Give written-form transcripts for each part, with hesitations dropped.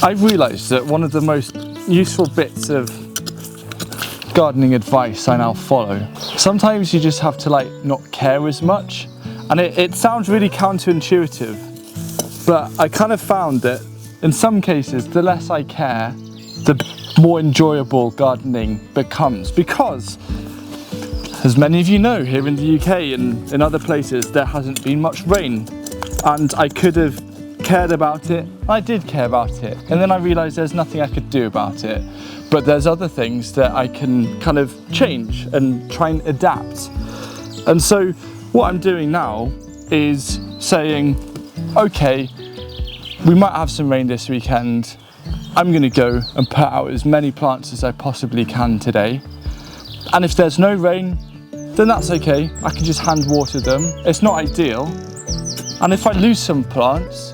I've realised that one of the most useful bits of gardening advice I now follow, sometimes you just have to like not care as much, and it sounds really counterintuitive, but I kind of found that in some cases the less I care, the more enjoyable gardening becomes, because as many of you know, here in the UK and in other places there hasn't been much rain, and I could have cared about it. I did care about it, and then I realised there's nothing I could do about it, but there's other things that I can kind of change and try and adapt. And so what I'm doing now is saying, okay, we might have some rain this weekend. I'm going to go and put out as many plants as I possibly can today, and if there's no rain, then that's okay. I can just hand water them. It's not ideal, and if I lose some plants,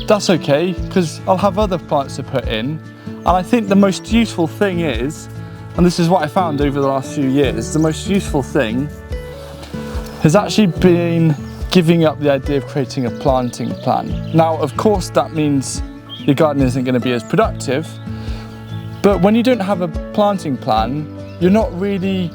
that's okay, because I'll have other plants to put in. And I think the most useful thing is, and this is what I found over the last few years, the most useful thing has actually been giving up the idea of creating a planting plan. Now, of course, that means your garden isn't going to be as productive, but when you don't have a planting plan, you're not really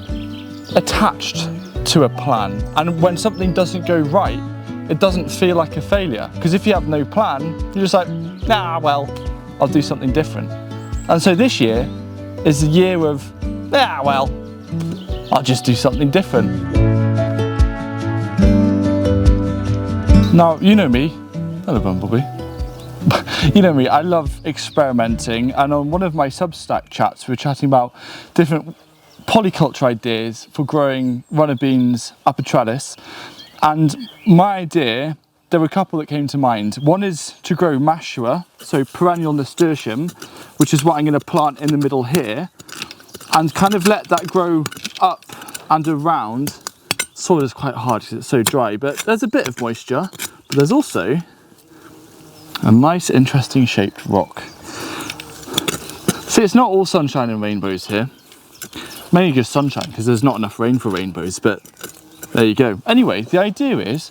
attached to a plan. And when something doesn't go right, it doesn't feel like a failure, because if you have no plan, you're just like, nah, well, I'll do something different. And so this year is the year of, yeah, well, I'll just do something different. Now, you know me, hello Bumblebee, you know me, I love experimenting, and on one of my Substack chats, we're chatting about different polyculture ideas for growing runner beans up a trellis. And my idea, there were a couple that came to mind. One is to grow mashua, so perennial nasturtium, which is what I'm going to plant in the middle here, and kind of let that grow up and around. Soil is quite hard because it's so dry, but there's a bit of moisture, but there's also a nice interesting shaped rock. See, it's not all sunshine and rainbows here. Mainly just sunshine because there's not enough rain for rainbows, but there you go. Anyway, the idea is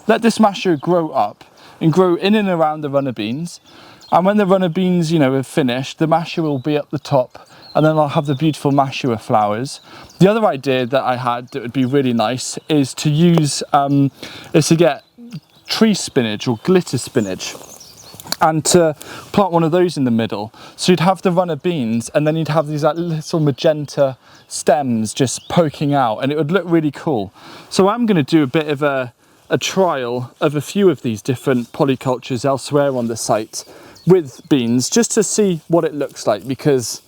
let this mashua grow up and grow in and around the runner beans, and when the runner beans, you know, are finished, the mashua will be up the top, and then I'll have the beautiful mashua flowers. The other idea that I had that would be really nice is to use is to get tree spinach or glitter spinach, and to plant one of those in the middle. So you'd have the runner beans, and then you'd have these like little magenta stems just poking out, and it would look really cool. So I'm going to do a bit of a trial of a few of these different polycultures elsewhere on the site with beans, just to see what it looks like, because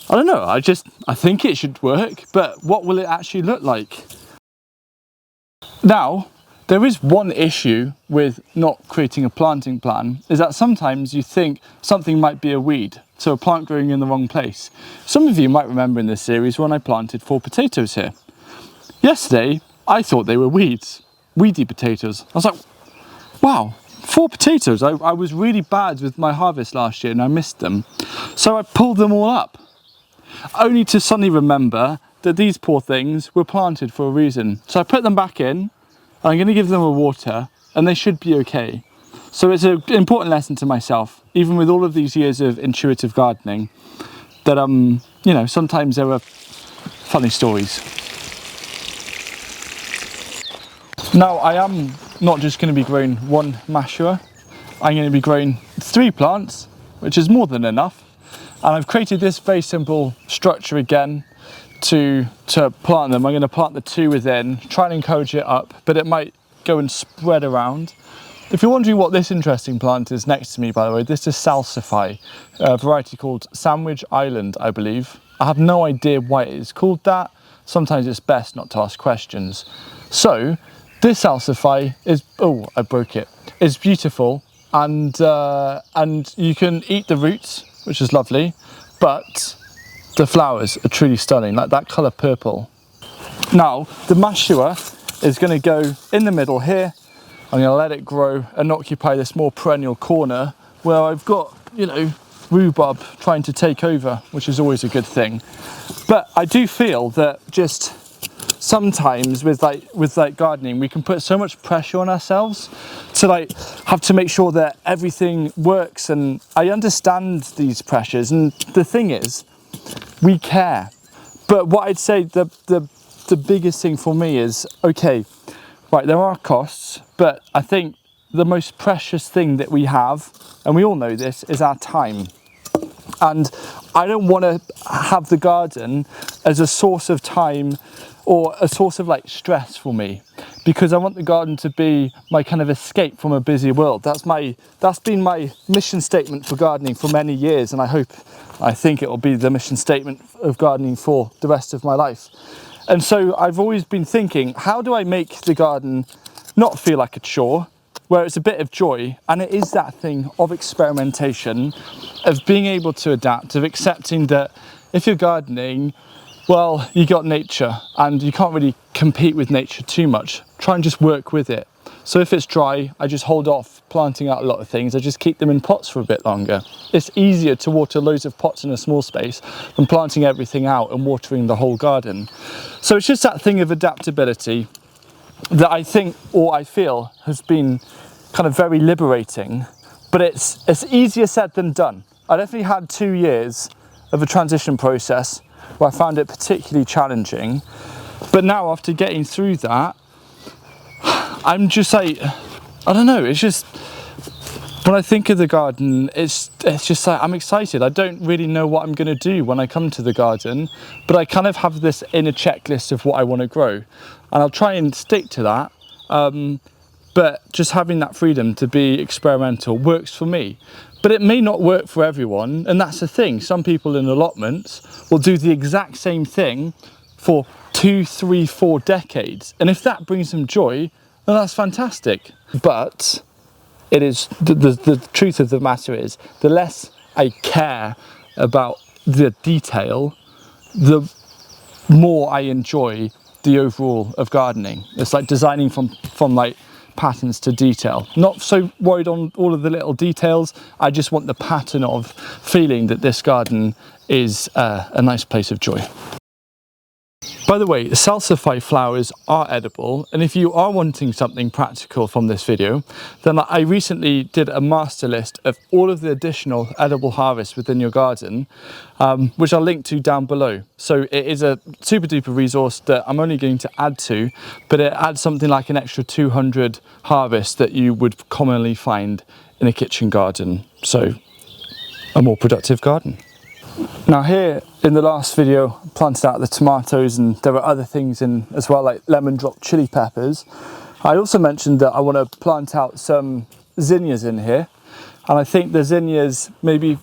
I don't know, I think it should work, but what will it actually look like? Now, there is one issue with not creating a planting plan, is that sometimes you think something might be a weed, so a plant growing in the wrong place. Some of you might remember in this series when I planted 4 potatoes here. Yesterday, I thought they were weeds, weedy potatoes. I was like, wow, 4 potatoes. I was really bad with my harvest last year and I missed them. So I pulled them all up, only to suddenly remember that these poor things were planted for a reason. So I put them back in. I'm going to give them a water, and they should be okay. So it's an important lesson to myself, even with all of these years of intuitive gardening, that you know, sometimes there are funny stories. Now, I am not just going to be growing one mashua. I'm going to be growing 3 plants, which is more than enough. And I've created this very simple structure again to plant them. I'm going to plant the 2 within, try and encourage it up, but it might go and spread around. If you're wondering what this interesting plant is next to me, by the way, this is salsify, a variety called Sandwich Island, I believe. I have no idea why it is called that. Sometimes it's best not to ask questions. So this salsify is, oh, I broke it, is beautiful, and you can eat the roots, which is lovely, but the flowers are truly stunning, like that colour purple. Now, the mashua is going to go in the middle here. I'm going to let it grow and occupy this more perennial corner where I've got, you know, rhubarb trying to take over, which is always a good thing. But I do feel that just sometimes with gardening, we can put so much pressure on ourselves to have to make sure that everything works, and I understand these pressures, and the thing is, we care. But what I'd say the biggest thing for me is, okay, right, there are costs, but I think the most precious thing that we have, and we all know this, is our time. And I don't want to have the garden as a source of time or a source of stress for me, because I want the garden to be my kind of escape from a busy world. That's been my mission statement for gardening for many years, and I think it will be the mission statement of gardening for the rest of my life. And so I've always been thinking, how do I make the garden not feel like a chore, where it's a bit of joy? And it is that thing of experimentation, of being able to adapt, of accepting that if you're gardening, well, you got nature and you can't really compete with nature too much. Try and just work with it. So if it's dry, I just hold off planting out a lot of things. I just keep them in pots for a bit longer. It's easier to water loads of pots in a small space than planting everything out and watering the whole garden. So it's just that thing of adaptability that I think, or I feel, has been kind of very liberating, but it's easier said than done. I definitely had 2 years of a transition process where I found it particularly challenging, but now after getting through that, I'm just I don't know, it's just, when I think of the garden, it's just I'm excited. I don't really know what I'm going to do when I come to the garden, but I kind of have this inner checklist of what I want to grow, and I'll try and stick to that. But just having that freedom to be experimental works for me. But it may not work for everyone, and that's the thing. Some people in allotments will do the exact same thing for 2, 3, 4 decades, and if that brings them joy, then that's fantastic. But it is the truth of the matter is, the less I care about the detail, the more I enjoy the overall of gardening. It's like designing from patterns to detail. Not so worried on all of the little details. I just want the pattern of feeling that this garden is a nice place of joy. By the way, salsify flowers are edible, and if you are wanting something practical from this video, then I recently did a master list of all of the additional edible harvests within your garden, which I'll link to down below. So it is a super duper resource that I'm only going to add to, but it adds something like an extra 200 harvests that you would commonly find in a kitchen garden. So a more productive garden. Now here in the last video, I planted out the tomatoes, and there were other things in as well, like lemon drop chili peppers. I also mentioned that I want to plant out some zinnias in here, and I think the zinnias maybe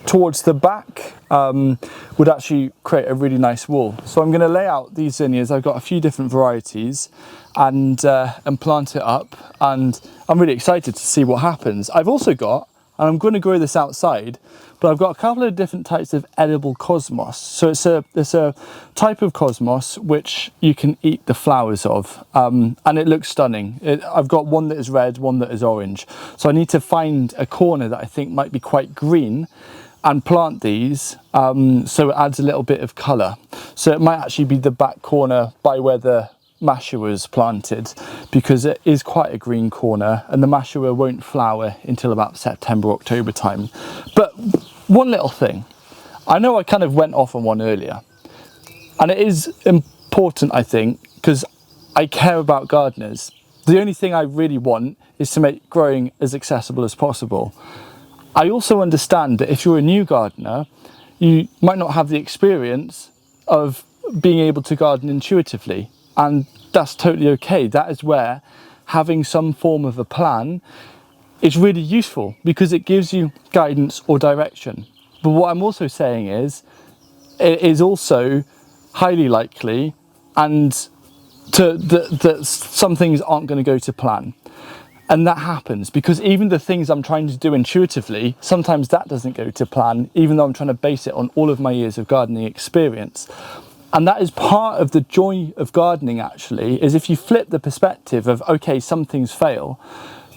towards the back would actually create a really nice wall. So I'm going to lay out these zinnias. I've got a few different varieties, and plant it up, and I'm really excited to see what happens. I've also got, and I'm going to grow this outside, but I've got a couple of different types of edible cosmos. So it's a type of cosmos which you can eat the flowers of, and it looks stunning. I've got one that is red, one that is orange. So I need to find a corner that I think might be quite green and plant these, so it adds a little bit of colour. So it might actually be the back corner by where the mashua was planted, because it is quite a green corner, and the mashua won't flower until about September, October time. But one little thing, I know I kind of went off on one earlier, and it is important, I think, because I care about gardeners. The only thing I really want is to make growing as accessible as possible. I also understand that if you're a new gardener, you might not have the experience of being able to garden intuitively. And that's totally okay. That is where having some form of a plan is really useful, because it gives you guidance or direction. But what I'm also saying is, it is also highly likely that some things aren't going to go to plan. And that happens because even the things I'm trying to do intuitively, sometimes that doesn't go to plan, even though I'm trying to base it on all of my years of gardening experience. And that is part of the joy of gardening, actually, is if you flip the perspective of, okay, some things fail,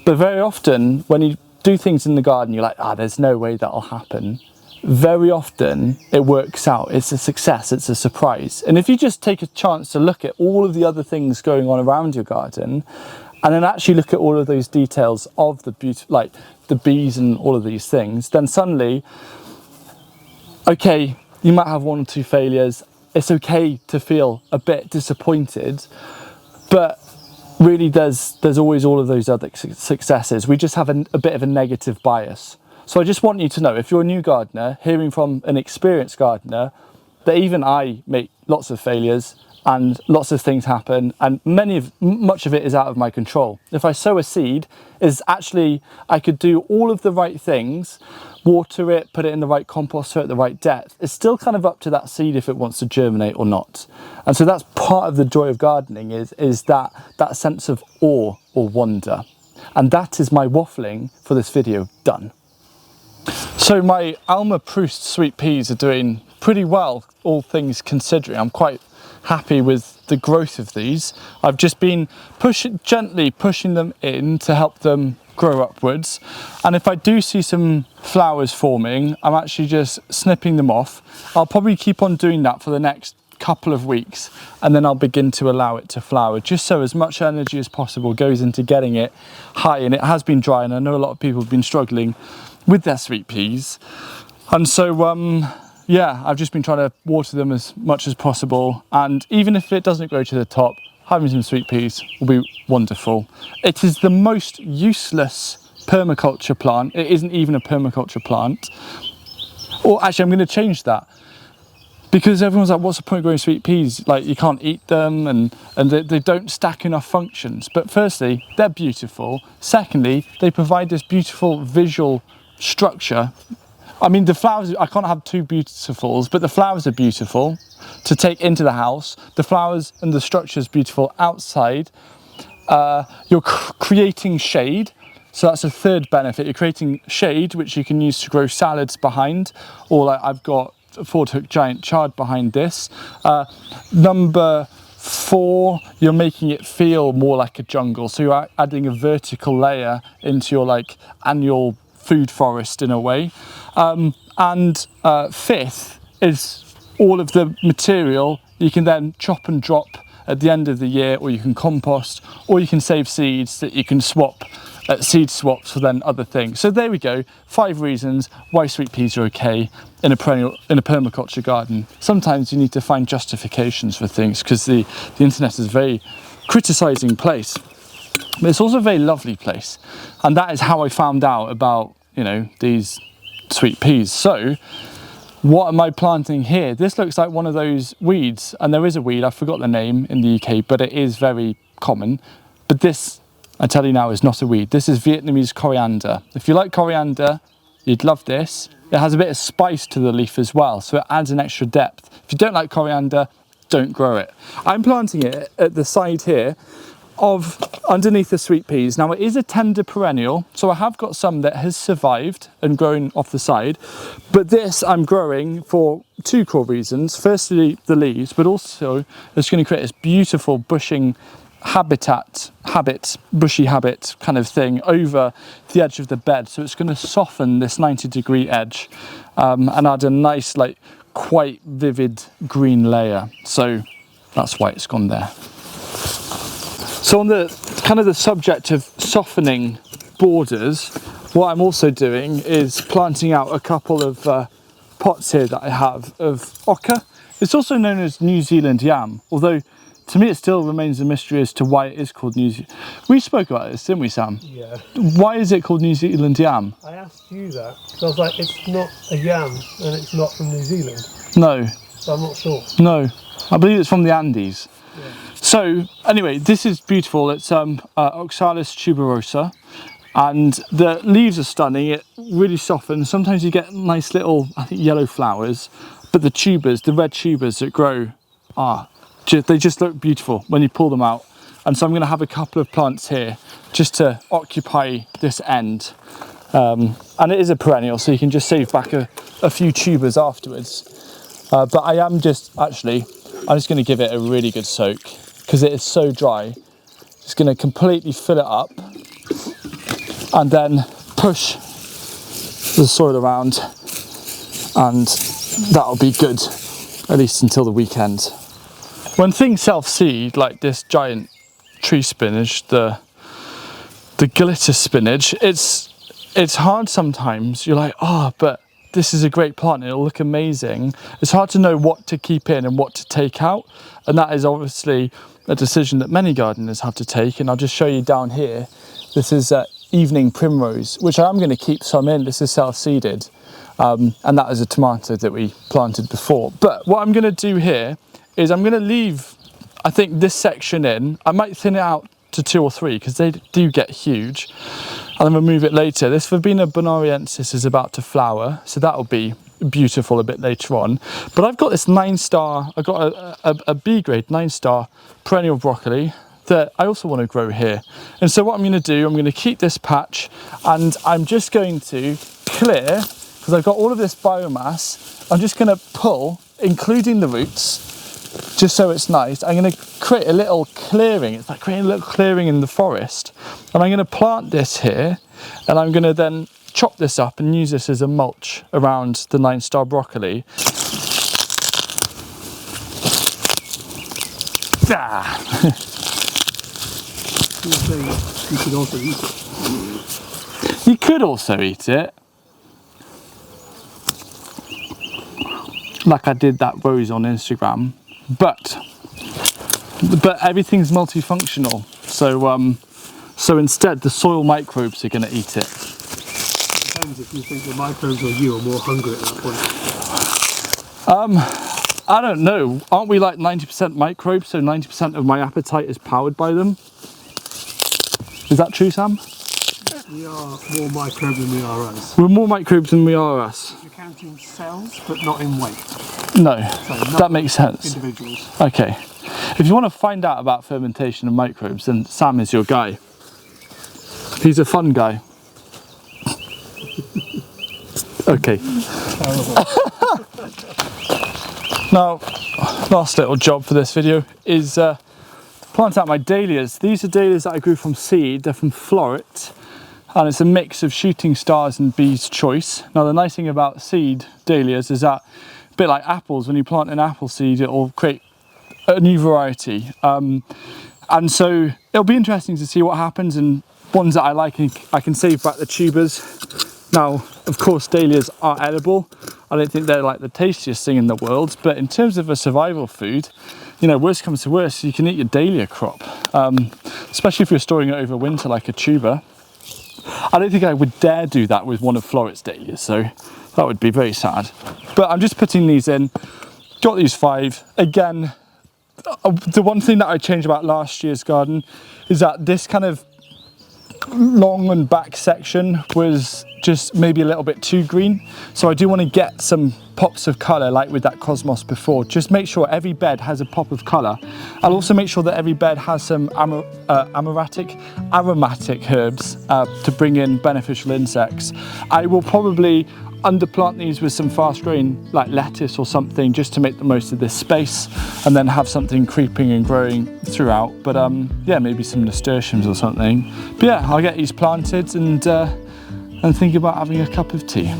but very often when you do things in the garden, you're like, there's no way that'll happen. very often it works out. It's a success, it's a surprise. And if you just take a chance to look at all of the other things going on around your garden, and then actually look at all of those details of the beauty, like the bees and all of these things, then suddenly, okay, you might have 1 or 2 failures. It's okay to feel a bit disappointed, but really there's always all of those other successes. We just have a bit of a negative bias. So I just want you to know, if you're a new gardener, hearing from an experienced gardener, that even I make lots of failures and lots of things happen, and much of it is out of my control. If I sow a seed, I could do all of the right things, water it, put it in the right composter at the right depth. It's still kind of up to that seed if it wants to germinate or not. And so that's part of the joy of gardening, is that sense of awe or wonder. And that is my waffling for this video done. So my Alma Proust sweet peas are doing pretty well, all things considering. I'm quite happy with the growth of these. I've just been gently pushing them in to help them grow upwards. And if I do see some flowers forming, I'm actually just snipping them off. I'll probably keep on doing that for the next couple of weeks, and then I'll begin to allow it to flower, just so as much energy as possible goes into getting it high. And it has been dry, and I know a lot of people have been struggling with their sweet peas. And so yeah, I've just been trying to water them as much as possible, and even if it doesn't grow to the top, having some sweet peas will be wonderful. It is the most useless permaculture plant. It isn't even a permaculture plant. Or actually, I'm going to change that, because everyone's like, what's the point of growing sweet peas? Like, you can't eat them, and they don't stack enough functions. But firstly, they're beautiful. Secondly, they provide this beautiful visual structure. I mean, the flowers, I can't have two beautifuls, but the flowers are beautiful to take into the house. The flowers and the structure is beautiful outside. You're creating shade. So that's a third benefit. You're creating shade, which you can use to grow salads behind, or like I've got a 4-hook giant chard behind this. Number 4, you're making it feel more like a jungle. So you're adding a vertical layer into your like annual food forest in a way. And 5th is all of the material you can then chop and drop at the end of the year, or you can compost, or you can save seeds that you can swap at seed swaps for then other things. So there we go, 5 reasons why sweet peas are okay in a permaculture garden. Sometimes you need to find justifications for things, because the internet is a very criticising place, but it's also a very lovely place. And that is how I found out about, you know, these sweet peas. So what am I planting here? This looks like one of those weeds, and there is a weed, I forgot the name in the UK, but it is very common. But this, I tell you now, is not a weed. This is Vietnamese coriander. If you like coriander, you'd love this. It has a bit of spice to the leaf as well, so it adds an extra depth. If you don't like coriander, don't grow it. I'm planting it at the side here of underneath the sweet peas. Now, it is a tender perennial, so I have got some that has survived and grown off the side, but this I'm growing for 2 core reasons. Firstly, the leaves, but also it's going to create this beautiful bushing bushy habit kind of thing over the edge of the bed. So it's going to soften this 90-degree edge and add a nice, like, quite vivid green layer. So that's why it's gone there. So on the kind of the subject of softening borders, what I'm also doing is planting out a couple of pots here that I have of oca. It's also known as New Zealand yam, although to me it still remains a mystery as to why it is called New Zealand. We spoke about this, didn't we, Sam? Yeah. Why is it called New Zealand yam? I asked you that, because I was like, it's not a yam and it's not from New Zealand. No. So I'm not sure. No, I believe it's from the Andes. Yeah. So anyway, this is beautiful. It's Oxalis tuberosa, and the leaves are stunning. It really softens. Sometimes you get nice little, I think, yellow flowers, but the tubers, the red tubers that grow, they just look beautiful when you pull them out. And so I'm going to have a couple of plants here just to occupy this end. And it is a perennial, so you can just save back a few tubers afterwards. But I'm just going to give it a really good soak, because it is so dry. Just going to completely fill it up and then push the soil around and that'll be good, at least until the weekend. When things self-seed, like this giant tree spinach, the glitter spinach, it's hard sometimes. You're like, oh, but this is a great plant, it'll look amazing. It's hard to know what to keep in and what to take out, and that is obviously a decision that many gardeners have to take. And I'll just show you down here, this is evening primrose, which I'm going to keep some in. This is self-seeded, and that is a tomato that we planted before. But what I'm going to do here is I'm going to leave, I think, this section in. I might thin it out to 2 or 3 because they do get huge, and then remove it later. This Verbena bonariensis is about to flower, so that'll be beautiful a bit later on. But I've got this 9-star, I've got a B grade 9-star perennial broccoli that I also want to grow here. And so what I'm going to do, I'm going to keep this patch, and I'm just going to clear, because I've got all of this biomass, I'm just going to pull, including the roots, just so it's nice. I'm going to create a little clearing. It's like creating a little clearing in the forest. And I'm going to plant this here, and I'm going to then chop this up and use this as a mulch around the 9-star broccoli. You could also eat it. You could also eat it. Like I did that rose on Instagram. But everything's multifunctional, so instead the soil microbes are going to eat it. Depends if you think the microbes or you are more hungry at that point. I don't know. Aren't we like 90% microbes? So 90% of my appetite is powered by them. Is that true, Sam? We are more microbes than we are us. We're more microbes than we are us. You're counting cells, but not in weight. No, So that makes sense. Individuals. Okay. If you want to find out about fermentation and microbes, then Sam is your guy. He's a fun guy. Okay. Now, last little job for this video is plant out my dahlias. These are dahlias that I grew from seed. They're from Floret, and it's a mix of shooting stars and bee's choice. Now, the nice thing about seed dahlias is that, a bit like apples, when you plant an apple seed, it will create a new variety. And so it'll be interesting to see what happens, and ones that I like, I can save back the tubers. Now, of course, dahlias are edible. I don't think they're like the tastiest thing in the world, but in terms of a survival food, you know, worst comes to worst, you can eat your dahlia crop, especially if you're storing it over winter like a tuber. I don't think I would dare do that with one of Floret's dahlias, so that would be very sad. But I'm just putting these in. Got these 5. Again, the one thing that I changed about last year's garden is that this kind of long and back section was just maybe a little bit too green. So I do want to get some pops of colour like with that cosmos before. Just make sure every bed has a pop of colour. I'll also make sure that every bed has some aromatic herbs to bring in beneficial insects. I will probably underplant these with some fast growing like lettuce or something just to make the most of this space, and then have something creeping and growing throughout. But yeah, maybe some nasturtiums or something. But yeah, I'll get these planted and think about having a cup of tea.